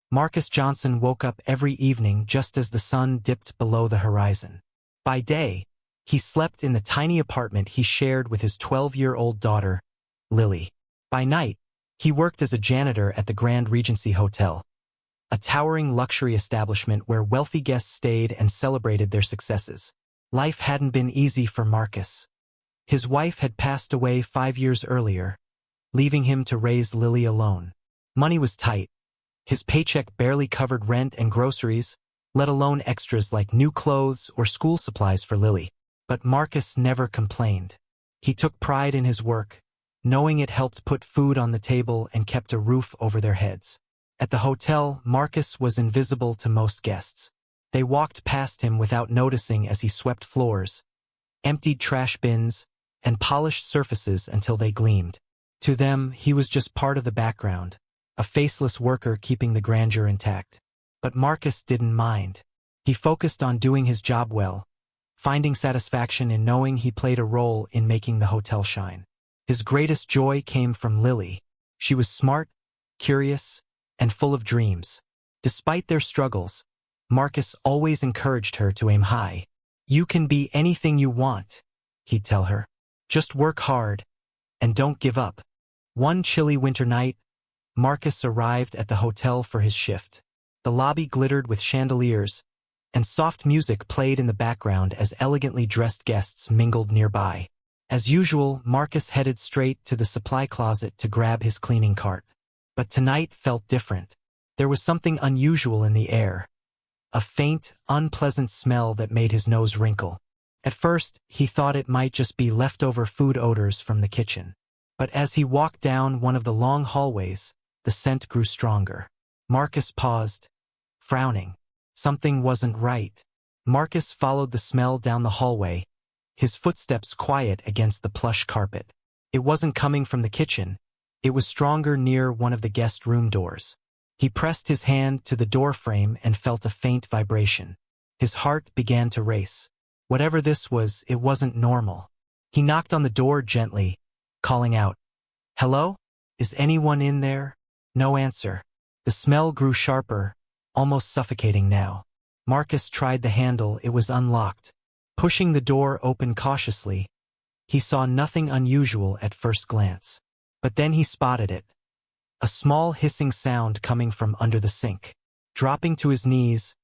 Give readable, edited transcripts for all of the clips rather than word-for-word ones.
Marcus Johnson woke up every evening just as the sun dipped below the horizon. By day, he slept in the tiny apartment he shared with his 12-year-old daughter, Lily. By night, he worked as a janitor at the Grand Regency Hotel, a towering luxury establishment where wealthy guests stayed and celebrated their successes. Life hadn't been easy for Marcus. His wife had passed away 5 years earlier, leaving him to raise Lily alone. Money was tight. His paycheck barely covered rent and groceries, let alone extras like new clothes or school supplies for Lily. But Marcus never complained. He took pride in his work, knowing it helped put food on the table and kept a roof over their heads. At the hotel, Marcus was invisible to most guests. They walked past him without noticing as he swept floors, emptied trash bins, and polished surfaces until they gleamed. To them, he was just part of the background, a faceless worker keeping the grandeur intact. But Marcus didn't mind. He focused on doing his job well, finding satisfaction in knowing he played a role in making the hotel shine. His greatest joy came from Lily. She was smart, curious, and full of dreams. Despite their struggles, Marcus always encouraged her to aim high. "You can be anything you want," he'd tell her. "Just work hard, and don't give up." One chilly winter night, Marcus arrived at the hotel for his shift. The lobby glittered with chandeliers, and soft music played in the background as elegantly dressed guests mingled nearby. As usual, Marcus headed straight to the supply closet to grab his cleaning cart. But tonight felt different. There was something unusual in the air, a faint, unpleasant smell that made his nose wrinkle. At first, he thought it might just be leftover food odors from the kitchen. But as he walked down one of the long hallways, the scent grew stronger. Marcus paused, frowning. Something wasn't right. Marcus followed the smell down the hallway, his footsteps quiet against the plush carpet. It wasn't coming from the kitchen. It was stronger near one of the guest room doors. He pressed his hand to the door frame and felt a faint vibration. His heart began to race. Whatever this was, it wasn't normal. He knocked on the door gently, calling out, "Hello? Is anyone in there?" No answer. The smell grew sharper, almost suffocating now. Marcus tried the handle. It was unlocked. Pushing the door open cautiously, he saw nothing unusual at first glance. But then he spotted it. A small hissing sound coming from under the sink. Dropping to his knees,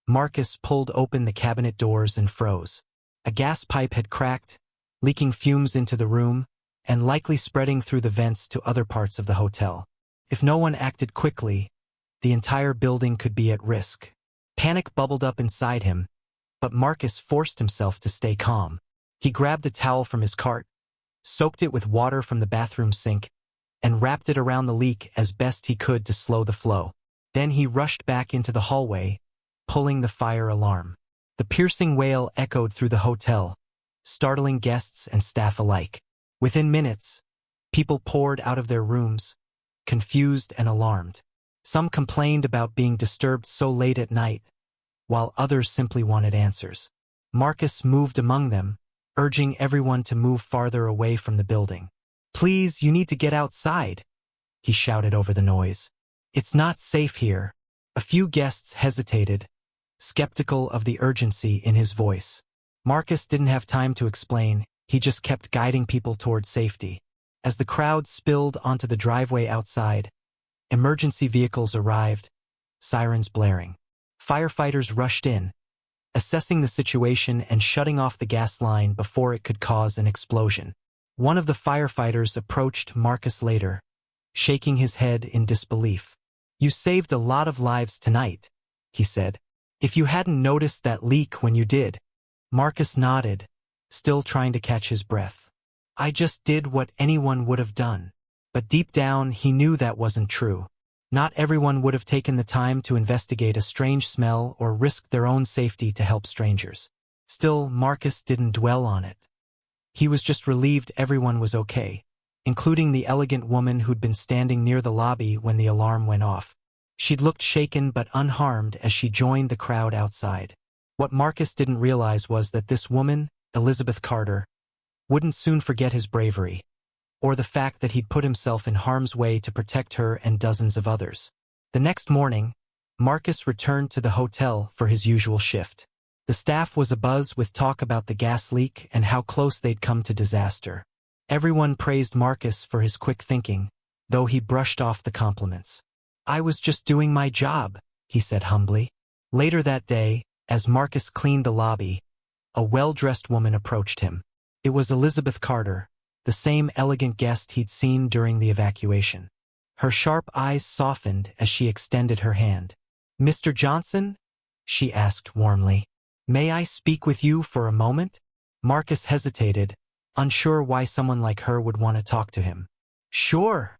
Marcus pulled open the cabinet doors and froze. A gas pipe had cracked, leaking fumes into the room, and likely spreading through the vents to other parts of the hotel. If no one acted quickly, the entire building could be at risk. Panic bubbled up inside him, but Marcus forced himself to stay calm. He grabbed a towel from his cart, soaked it with water from the bathroom sink, and wrapped it around the leak as best he could to slow the flow. Then he rushed back into the hallway, pulling the fire alarm. The piercing wail echoed through the hotel, startling guests and staff alike. Within minutes, people poured out of their rooms, confused and alarmed. Some complained about being disturbed so late at night, while others simply wanted answers. Marcus moved among them, urging everyone to move farther away from the building. "Please, you need to get outside," he shouted over the noise. "It's not safe here." A few guests hesitated, skeptical of the urgency in his voice. Marcus didn't have time to explain. He just kept guiding people toward safety. As the crowd spilled onto the driveway outside, emergency vehicles arrived, sirens blaring. Firefighters rushed in, assessing the situation and shutting off the gas line before it could cause an explosion. One of the firefighters approached Marcus later, shaking his head in disbelief. "You saved a lot of lives tonight," he said. "If you hadn't noticed that leak when you did." Marcus nodded, still trying to catch his breath. "I just did what anyone would have done." But deep down, he knew that wasn't true. Not everyone would have taken the time to investigate a strange smell or risk their own safety to help strangers. Still, Marcus didn't dwell on it. He was just relieved everyone was okay, including the elegant woman who'd been standing near the lobby when the alarm went off. She'd looked shaken but unharmed as she joined the crowd outside. What Marcus didn't realize was that this woman, Elizabeth Carter, wouldn't soon forget his bravery, or the fact that he'd put himself in harm's way to protect her and dozens of others. The next morning, Marcus returned to the hotel for his usual shift. The staff was abuzz with talk about the gas leak and how close they'd come to disaster. Everyone praised Marcus for his quick thinking, though he brushed off the compliments. "I was just doing my job," he said humbly. Later that day, as Marcus cleaned the lobby, a well-dressed woman approached him. It was Elizabeth Carter, the same elegant guest he'd seen during the evacuation. Her sharp eyes softened as she extended her hand. "Mr. Johnson?" she asked warmly. "May I speak with you for a moment?" Marcus hesitated, unsure why someone like her would want to talk to him. "Sure,"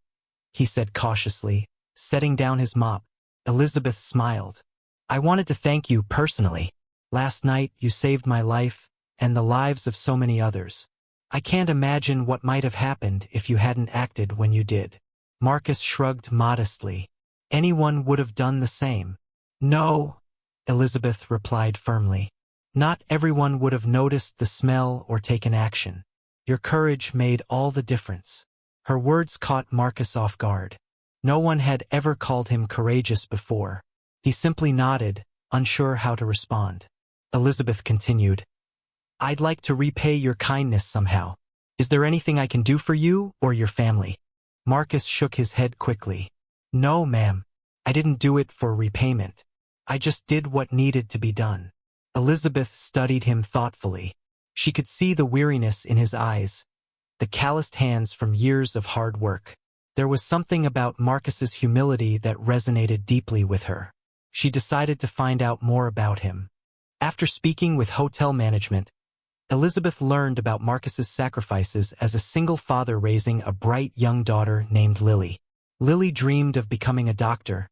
he said cautiously, setting down his mop. Elizabeth smiled. "I wanted to thank you personally. Last night you saved my life and the lives of so many others. I can't imagine what might have happened if you hadn't acted when you did." Marcus shrugged modestly. "Anyone would have done the same." "No," Elizabeth replied firmly. "Not everyone would have noticed the smell or taken action. Your courage made all the difference." Her words caught Marcus off guard. No one had ever called him courageous before. He simply nodded, unsure how to respond. Elizabeth continued, "I'd like to repay your kindness somehow. Is there anything I can do for you or your family?" Marcus shook his head quickly. "No, ma'am. I didn't do it for repayment. I just did what needed to be done." Elizabeth studied him thoughtfully. She could see the weariness in his eyes, the calloused hands from years of hard work. There was something about Marcus's humility that resonated deeply with her. She decided to find out more about him. After speaking with hotel management, Elizabeth learned about Marcus's sacrifices as a single father raising a bright young daughter named Lily. Lily dreamed of becoming a doctor,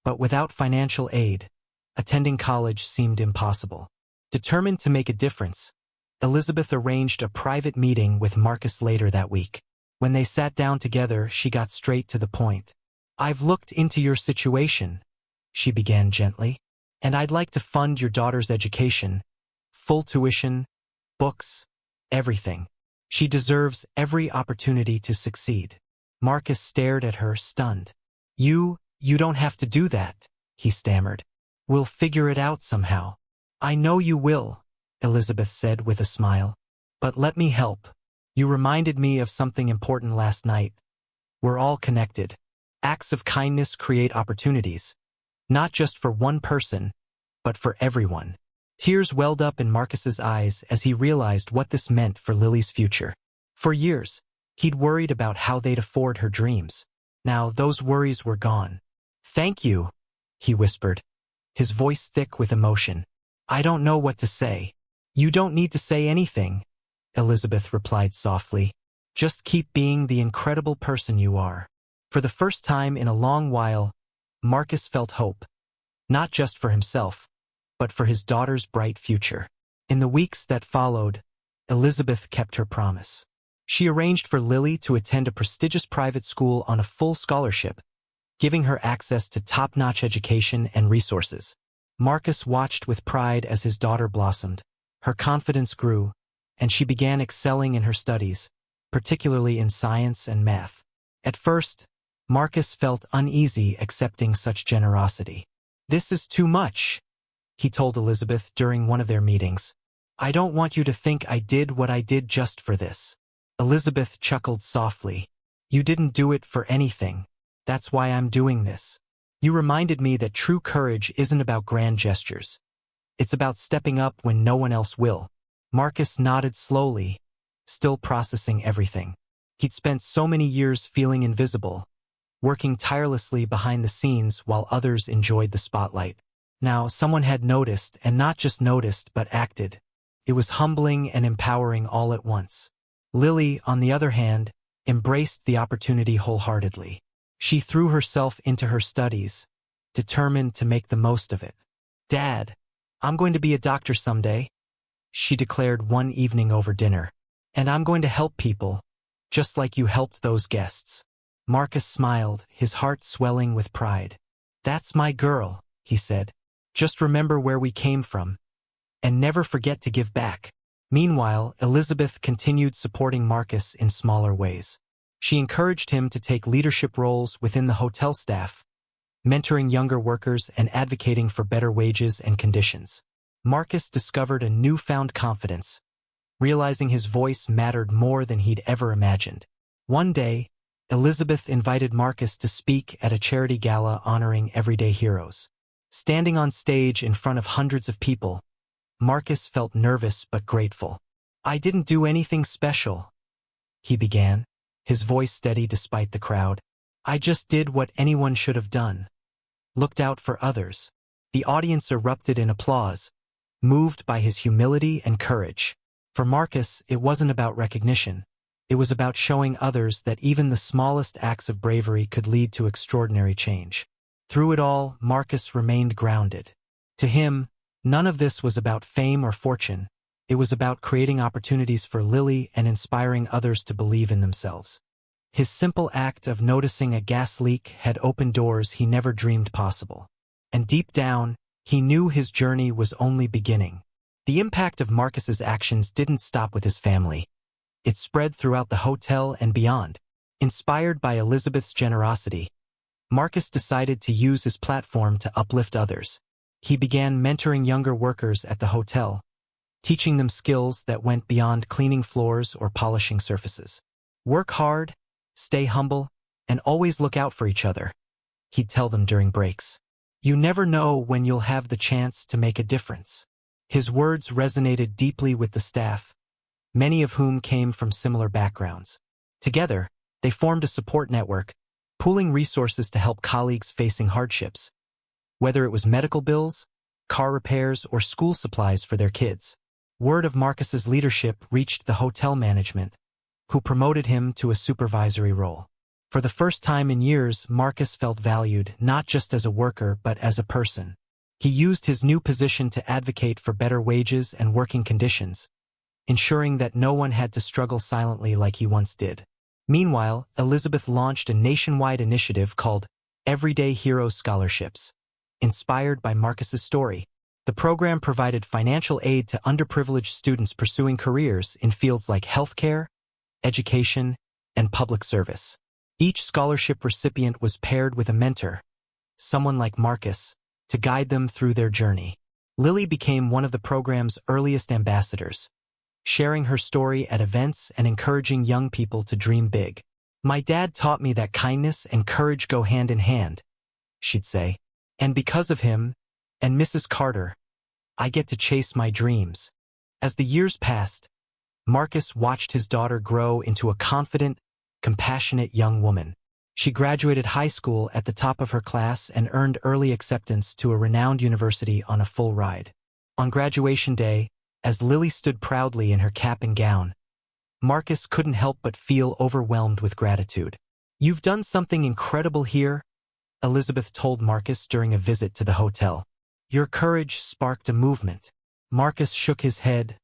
but without financial aid, attending college seemed impossible. Determined to make a difference, Elizabeth arranged a private meeting with Marcus later that week. When they sat down together, she got straight to the point. "I've looked into your situation," she began gently, "and I'd like to fund your daughter's education, full tuition, books, everything. She deserves every opportunity to succeed." Marcus stared at her, stunned. You don't have to do that," he stammered. "We'll figure it out somehow." "I know you will," Elizabeth said with a smile. "But let me help. You reminded me of something important last night. We're all connected. Acts of kindness create opportunities, not just for one person, but for everyone." Tears welled up in Marcus's eyes as he realized what this meant for Lily's future. For years, he'd worried about how they'd afford her dreams. Now those worries were gone. "Thank you," he whispered, his voice thick with emotion. "I don't know what to say." "You don't need to say anything," Elizabeth replied softly. "Just keep being the incredible person you are." For the first time in a long while, Marcus felt hope, not just for himself, but for his daughter's bright future. In the weeks that followed, Elizabeth kept her promise. She arranged for Lily to attend a prestigious private school on a full scholarship, giving her access to top-notch education and resources. Marcus watched with pride as his daughter blossomed. Her confidence grew, and she began excelling in her studies, particularly in science and math. At first, Marcus felt uneasy accepting such generosity. "This is too much," he told Elizabeth during one of their meetings. "I don't want you to think I did what I did just for this." Elizabeth chuckled softly. "You didn't do it for anything. That's why I'm doing this. You reminded me that true courage isn't about grand gestures. It's about stepping up when no one else will." Marcus nodded slowly, still processing everything. He'd spent so many years feeling invisible, working tirelessly behind the scenes while others enjoyed the spotlight. Now someone had noticed, and not just noticed, but acted. It was humbling and empowering all at once. Lily, on the other hand, embraced the opportunity wholeheartedly. She threw herself into her studies, determined to make the most of it. "Dad, I'm going to be a doctor someday," she declared one evening over dinner. "And I'm going to help people, just like you helped those guests." Marcus smiled, his heart swelling with pride. "That's my girl," he said. "Just remember where we came from, and never forget to give back." Meanwhile, Elizabeth continued supporting Marcus in smaller ways. She encouraged him to take leadership roles within the hotel staff, mentoring younger workers and advocating for better wages and conditions. Marcus discovered a newfound confidence, realizing his voice mattered more than he'd ever imagined. One day, Elizabeth invited Marcus to speak at a charity gala honoring everyday heroes. Standing on stage in front of hundreds of people, Marcus felt nervous but grateful. "I didn't do anything special," he began, his voice steady despite the crowd. "I just did what anyone should have done. Looked out for others." The audience erupted in applause, moved by his humility and courage. For Marcus, it wasn't about recognition. It was about showing others that even the smallest acts of bravery could lead to extraordinary change. Through it all, Marcus remained grounded. To him, none of this was about fame or fortune. It was about creating opportunities for Lily and inspiring others to believe in themselves. His simple act of noticing a gas leak had opened doors he never dreamed possible. And deep down, he knew his journey was only beginning. The impact of Marcus's actions didn't stop with his family. It spread throughout the hotel and beyond. Inspired by Elizabeth's generosity, Marcus decided to use his platform to uplift others. He began mentoring younger workers at the hotel, teaching them skills that went beyond cleaning floors or polishing surfaces. "Work hard, stay humble, and always look out for each other," he'd tell them during breaks. "You never know when you'll have the chance to make a difference." His words resonated deeply with the staff, many of whom came from similar backgrounds. Together, they formed a support network, pooling resources to help colleagues facing hardships, whether it was medical bills, car repairs, or school supplies for their kids. Word of Marcus's leadership reached the hotel management, who promoted him to a supervisory role. For the first time in years, Marcus felt valued not just as a worker but as a person. He used his new position to advocate for better wages and working conditions, ensuring that no one had to struggle silently like he once did. Meanwhile, Elizabeth launched a nationwide initiative called Everyday Hero Scholarships. Inspired by Marcus's story, the program provided financial aid to underprivileged students pursuing careers in fields like healthcare, education, and public service. Each scholarship recipient was paired with a mentor, someone like Marcus, to guide them through their journey. Lily became one of the program's earliest ambassadors, sharing her story at events and encouraging young people to dream big. "My dad taught me that kindness and courage go hand in hand," she'd say. "And because of him, and Mrs. Carter, I get to chase my dreams." As the years passed, Marcus watched his daughter grow into a confident, compassionate young woman. She graduated high school at the top of her class and earned early acceptance to a renowned university on a full ride. On graduation day, as Lily stood proudly in her cap and gown, Marcus couldn't help but feel overwhelmed with gratitude. "You've done something incredible here," Elizabeth told Marcus during a visit to the hotel. "Your courage sparked a movement." Marcus shook his head,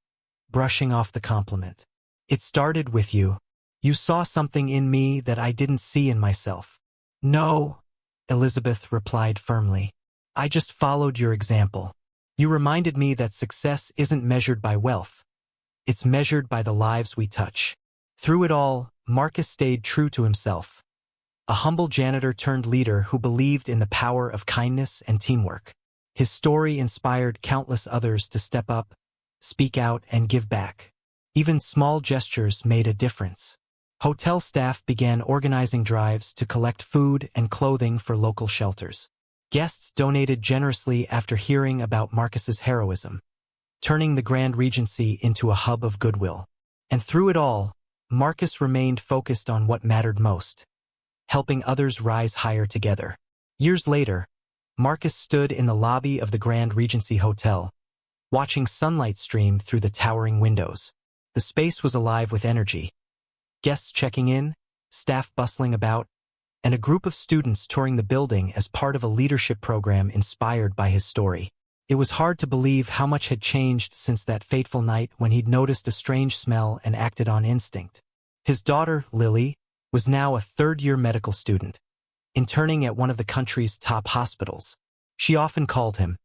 brushing off the compliment. "It started with you. You saw something in me that I didn't see in myself." "No," Elizabeth replied firmly. "I just followed your example. You reminded me that success isn't measured by wealth. It's measured by the lives we touch." Through it all, Marcus stayed true to himself, a humble janitor turned leader who believed in the power of kindness and teamwork. His story inspired countless others to step up, speak out, and give back. Even small gestures made a difference. Hotel staff began organizing drives to collect food and clothing for local shelters. Guests donated generously after hearing about Marcus's heroism, turning the Grand Regency into a hub of goodwill. And through it all, Marcus remained focused on what mattered most, helping others rise higher together. Years later, Marcus stood in the lobby of the Grand Regency Hotel, watching sunlight stream through the towering windows. The space was alive with energy. Guests checking in, staff bustling about, and a group of students touring the building as part of a leadership program inspired by his story. It was hard to believe how much had changed since that fateful night when he'd noticed a strange smell and acted on instinct. His daughter, Lily, was now a third-year medical student, interning at one of the country's top hospitals. She often called him,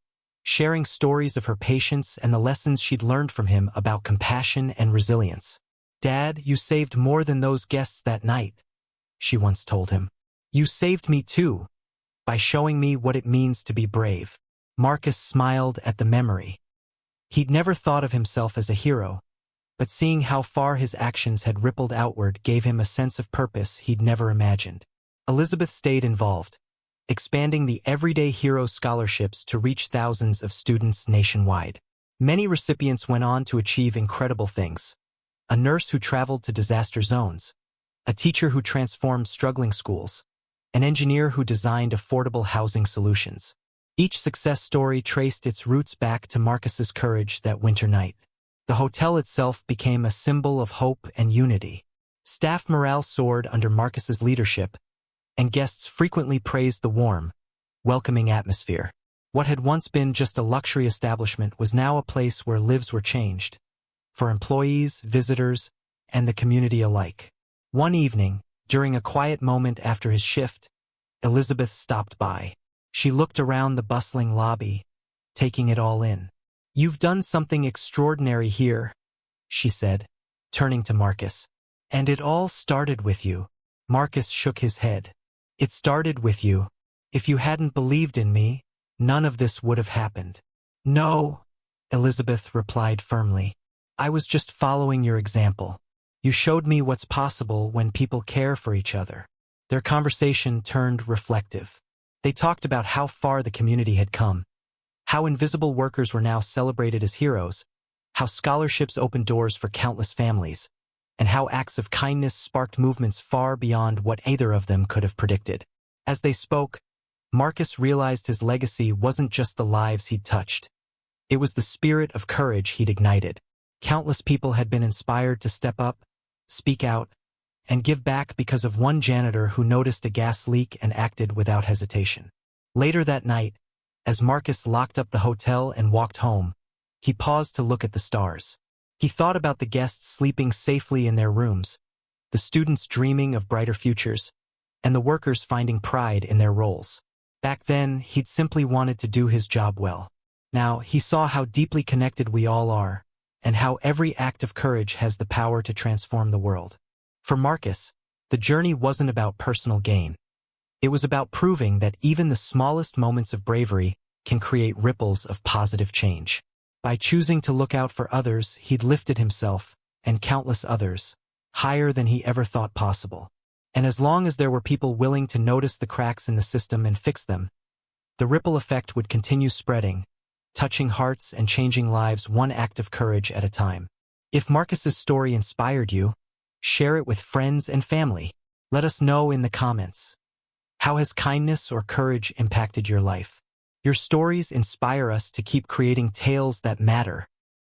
sharing stories of her patients and the lessons she'd learned from him about compassion and resilience. "Dad, you saved more than those guests that night," she once told him. "You saved me too," by showing me what it means to be brave. Marcus smiled at the memory. He'd never thought of himself as a hero, but seeing how far his actions had rippled outward gave him a sense of purpose he'd never imagined. Elizabeth stayed involved, expanding the Everyday Hero scholarships to reach thousands of students nationwide. Many recipients went on to achieve incredible things. A nurse who traveled to disaster zones, a teacher who transformed struggling schools, an engineer who designed affordable housing solutions. Each success story traced its roots back to Marcus's courage that winter night. The hotel itself became a symbol of hope and unity. Staff morale soared under Marcus's leadership, and guests frequently praised the warm, welcoming atmosphere. What had once been just a luxury establishment was now a place where lives were changed, for employees, visitors, and the community alike. One evening, during a quiet moment after his shift, Elizabeth stopped by. She looked around the bustling lobby, taking it all in. "You've done something extraordinary here," she said, turning to Marcus. "And it all started with you." Marcus shook his head. "It started with you. If you hadn't believed in me, none of this would have happened." "No," Elizabeth replied firmly. "I was just following your example. You showed me what's possible when people care for each other." Their conversation turned reflective. They talked about how far the community had come, how invisible workers were now celebrated as heroes, how scholarships opened doors for countless families, and how acts of kindness sparked movements far beyond what either of them could have predicted. As they spoke, Marcus realized his legacy wasn't just the lives he'd touched. It was the spirit of courage he'd ignited. Countless people had been inspired to step up, speak out, and give back because of one janitor who noticed a gas leak and acted without hesitation. Later that night, as Marcus locked up the hotel and walked home, he paused to look at the stars. He thought about the guests sleeping safely in their rooms, the students dreaming of brighter futures, and the workers finding pride in their roles. Back then, he'd simply wanted to do his job well. Now, he saw how deeply connected we all are, and how every act of courage has the power to transform the world. For Marcus, the journey wasn't about personal gain. It was about proving that even the smallest moments of bravery can create ripples of positive change. By choosing to look out for others, he'd lifted himself, and countless others, higher than he ever thought possible. And as long as there were people willing to notice the cracks in the system and fix them, the ripple effect would continue spreading, touching hearts and changing lives one act of courage at a time. If Marcus's story inspired you, share it with friends and family. Let us know in the comments. How has kindness or courage impacted your life? Your stories inspire us to keep creating tales that matter,